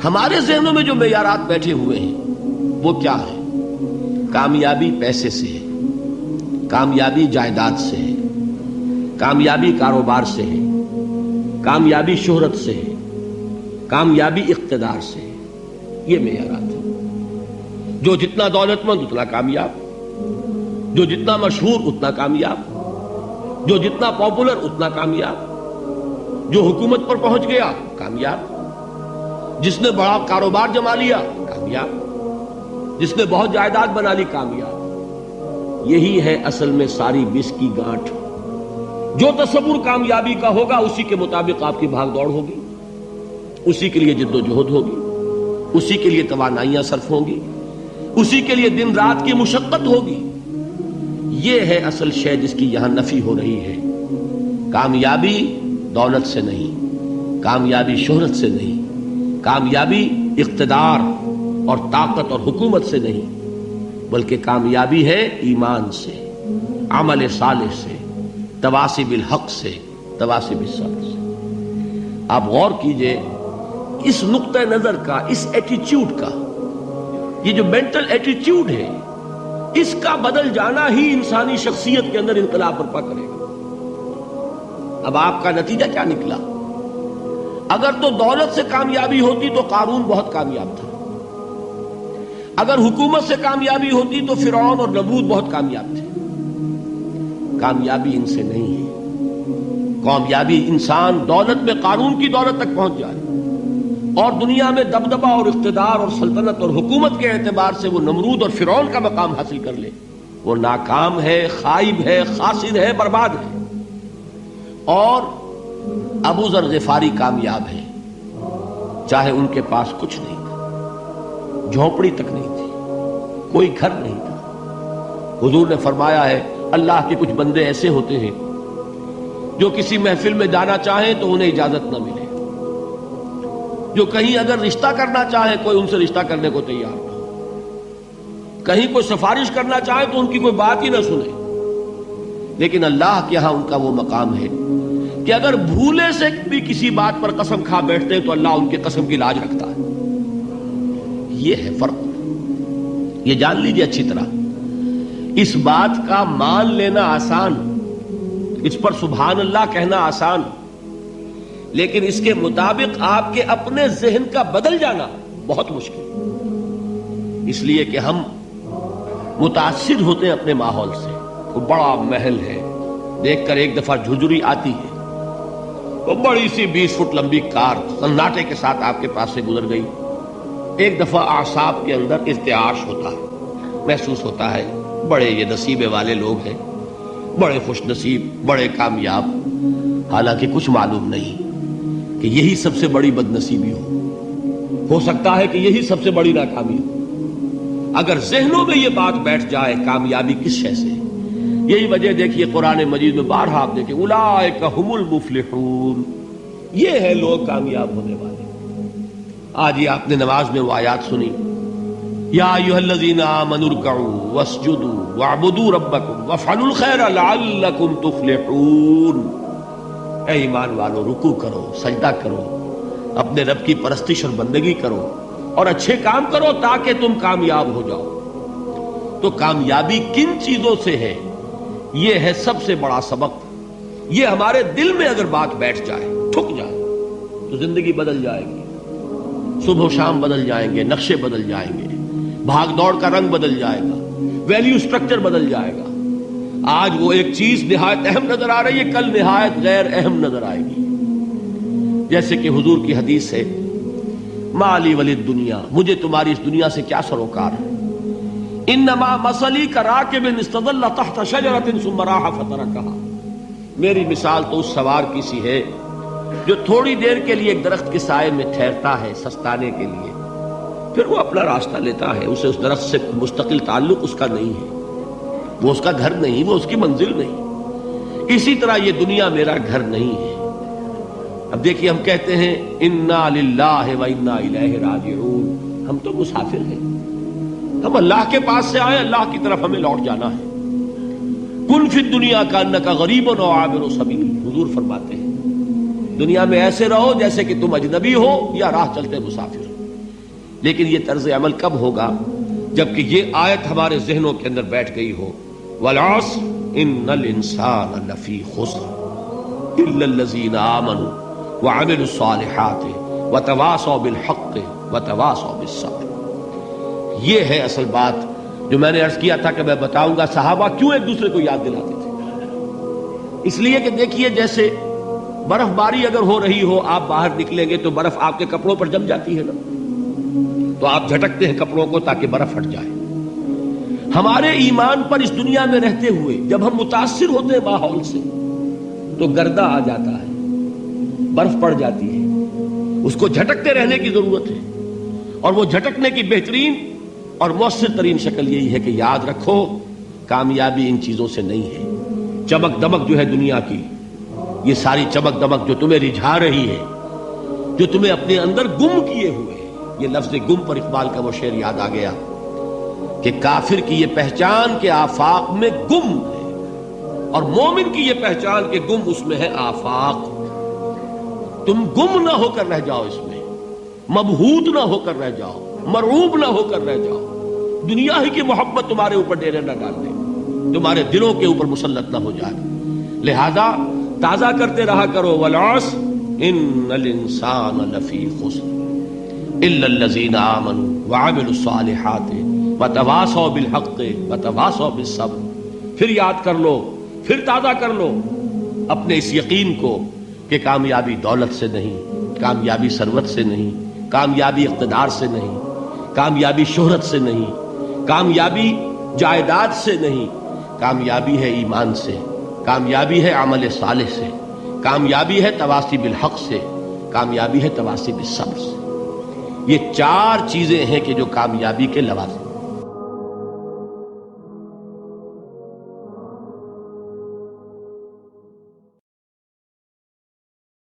ہمارے ذہنوں میں جو معیارات بیٹھے ہوئے ہیں وہ کیا ہے؟ کامیابی پیسے سے ہے، کامیابی جائیداد سے ہے، کامیابی کاروبار سے ہے، کامیابی شہرت سے ہے، کامیابی اقتدار سے ہے. یہ معیارات ہیں. جو جتنا دولت مند اتنا کامیاب، جو جتنا مشہور اتنا کامیاب، جو جتنا پاپولر اتنا کامیاب، جو حکومت پر پہنچ گیا کامیاب، جس نے بڑا کاروبار جما لیا کامیاب، جس نے بہت جائیداد بنا لی کامیاب. یہی ہے اصل میں ساری بس کی گانٹھ. جو تصور کامیابی کا ہوگا اسی کے مطابق آپ کی بھاگ دوڑ ہوگی، اسی کے لیے جد و جہد ہوگی، اسی کے لیے توانائیاں صرف ہوں گی، اسی کے لیے دن رات کی مشقت ہوگی. یہ ہے اصل شے جس کی یہاں نفی ہو رہی ہے. کامیابی دولت سے نہیں، کامیابی شہرت سے نہیں، کامیابی اقتدار اور طاقت اور حکومت سے نہیں، بلکہ کامیابی ہے ایمان سے، عمل صالح سے، تواصی بالحق سے، تواصی بالصبر سے. آپ غور کیجئے اس نقطہ نظر کا، اس ایٹیچیوڈ کا، یہ جو مینٹل ایٹیچیوڈ ہے، اس کا بدل جانا ہی انسانی شخصیت کے اندر انقلاب برپا کرے گا. اب آپ کا نتیجہ کیا نکلا؟ اگر تو دولت سے کامیابی ہوتی تو قارون بہت کامیاب تھا، اگر حکومت سے کامیابی ہوتی تو فرعون اور نمرود بہت کامیاب تھے. کامیابی ان سے نہیں ہے. کامیابی انسان دولت میں قارون کی دولت تک پہنچ جائے اور دنیا میں دبدبہ اور اقتدار اور سلطنت اور حکومت کے اعتبار سے وہ نمرود اور فرعون کا مقام حاصل کر لے، وہ ناکام ہے، خائب ہے، خاسر ہے، برباد ہے. اور ابو ذر غفاری کامیاب ہے، چاہے ان کے پاس کچھ نہیں تھا، جھونپڑی تک نہیں تھی، کوئی گھر نہیں تھا. حضور نے فرمایا ہے اللہ کے کچھ بندے ایسے ہوتے ہیں جو کسی محفل میں جانا چاہیں تو انہیں اجازت نہ ملے، جو کہیں اگر رشتہ کرنا چاہے کوئی ان سے رشتہ کرنے کو تیار نہ، کہیں کوئی سفارش کرنا چاہے تو ان کی کوئی بات ہی نہ سنے. لیکن اللہ کے ہاں ان کا وہ مقام ہے کہ اگر بھولے سے بھی کسی بات پر قسم کھا بیٹھتے ہیں تو اللہ ان کے قسم کی لاج رکھتا ہے. یہ ہے فرق. یہ جان لیجیے اچھی طرح. اس بات کا مان لینا آسان، اس پر سبحان اللہ کہنا آسان، لیکن اس کے مطابق آپ کے اپنے ذہن کا بدل جانا بہت مشکل. اس لیے کہ ہم متاثر ہوتے ہیں اپنے ماحول سے. وہ بڑا محل ہے، دیکھ کر ایک دفعہ جھجری آتی ہے، وہ بڑی سی 20 فٹ لمبی کار سناٹے کے ساتھ آپ کے پاس سے گزر گئی. ایک دفعہ اعصاب کے اندر ارتعاش ہوتا ہے، محسوس ہوتا ہے بڑے یہ نصیبے والے لوگ ہیں، بڑے خوش نصیب، بڑے کامیاب. حالانکہ کچھ معلوم نہیں کہ یہی سب سے بڑی بد نصیبی ہو سکتا ہے کہ یہی سب سے بڑی ناکامی ہو. اگر ذہنوں میں یہ بات بیٹھ جائے کامیابی کس شے سے. یہی وجہ دیکھیے قرآن مجید میں بارہا آپ دیکھیں اولئک ھم المفلحون، یہ ہے لوگ کامیاب ہونے والے. آج ہی آپ نے نماز میں وہ آیات سنی، یا ایھا الذین آمنوا ارکعوا واسجدوا واعبدوا ربکم وافعلوا الخیر لعلکم تفلحون. اے ایمان والو، رکوع کرو، سجدہ کرو، اپنے رب کی پرستش اور بندگی کرو اور اچھے کام کرو تاکہ تم کامیاب ہو جاؤ. تو کامیابی کن چیزوں سے ہے؟ یہ ہے سب سے بڑا سبق. یہ ہمارے دل میں اگر بات بیٹھ جائے، ٹھک جائے، تو زندگی بدل جائے گی. صبح و شام بدل جائیں گے، نقشے بدل جائیں گے، بھاگ دوڑ کا رنگ بدل جائے گا، ویلیو سٹرکچر بدل جائے گا. آج وہ ایک چیز نہایت اہم نظر آ رہی ہے، کل نہایت غیر اہم نظر آئے گی. جیسے کہ حضور کی حدیث ہے، مالی ولی دنیا، مجھے تمہاری اس دنیا سے کیا سروکار ہے. انما مثلی کراکب استظل تحت شجرۃ ثم راح فترکها، میری مثال تو اس سوار کی سی ہے جو تھوڑی دیر کے لیے ایک درخت کے سائے میں ٹھہرتا ہے سستانے کے لیے، پھر وہ اپنا راستہ لیتا ہے. اسے اس درخت سے مستقل تعلق اس کا نہیں ہے، وہ اس کا گھر نہیں، وہ اس کی منزل نہیں. اسی طرح یہ دنیا میرا گھر نہیں ہے. اب دیکھیے ہم کہتے ہیں انا للہ و انا الیہ راجعون، ہم تو مسافر ہیں، ہم اللہ کے پاس سے آئے، اللہ کی طرف ہمیں لوٹ جانا ہے. کن فی الدنیا کانک غریب و عابر سبیل، حضور فرماتے ہیں دنیا میں ایسے رہو جیسے کہ تم اجنبی ہو یا راہ چلتے مسافر. لیکن یہ طرز عمل کب ہوگا؟ جبکہ یہ آیت ہمارے ذہنوں کے اندر بیٹھ گئی ہو. والعصر ان الانسان لفی خسر الا الذین آمنوا وعملوا الصالحات وتواصوا بالحق وتواصوا بالصبر. یہ ہے اصل بات جو میں نے عرض کیا تھا کہ میں بتاؤں گا صحابہ کیوں ایک دوسرے کو یاد دلاتے تھے. اس لیے کہ دیکھیے جیسے برف باری اگر ہو رہی ہو، آپ باہر نکلیں گے تو برف آپ کے کپڑوں پر جم جاتی ہے نا، تو آپ جھٹکتے ہیں کپڑوں کو تاکہ برف ہٹ جائے. ہمارے ایمان پر اس دنیا میں رہتے ہوئے جب ہم متاثر ہوتے ہیں ماحول سے تو گردہ آ جاتا ہے، برف پڑ جاتی ہے. اس کو جھٹکتے رہنے کی ضرورت ہے، اور وہ جھٹکنے کی بہترین اور مؤثر ترین شکل یہی ہے کہ یاد رکھو کامیابی ان چیزوں سے نہیں ہے. چمک دمک جو ہے دنیا کی، یہ ساری چمک دمک جو تمہیں رجھا رہی ہے، جو تمہیں اپنے اندر گم کیے ہوئے. یہ لفظ گم پر اقبال کا وہ شعر یاد آ گیا کہ کافر کی یہ پہچان کے آفاق میں گم ہے، اور مومن کی یہ پہچان کے گم اس میں ہے آفاق. تم گم نہ ہو کر رہ جاؤ، اس میں مبہوت نہ ہو کر رہ جاؤ، مرعوب نہ ہو کر رہ جاؤ. دنیا ہی کی محبت تمہارے اوپر ڈیرے نہ ڈال دے، تمہارے دلوں کے اوپر مسلط نہ ہو جائے. لہذا تازہ کرتے رہا کرو والعصر ان الانسان لفی خسر الا الذین آمنوا وعملوا الصالحات وتواصوا بالحق وتواصوا بالصبر. پھر یاد کر لو، پھر تازہ کر لو اپنے اس یقین کو کہ کامیابی دولت سے نہیں، کامیابی ثروت سے نہیں، کامیابی اقتدار سے نہیں، کامیابی شہرت سے نہیں، کامیابی جائیداد سے نہیں. کامیابی ہے ایمان سے، کامیابی ہے عمل صالح سے، کامیابی ہے تواصی بالحق سے، کامیابی ہے تواصی بالصبر سے. یہ چار چیزیں ہیں کہ جو کامیابی کے لوازم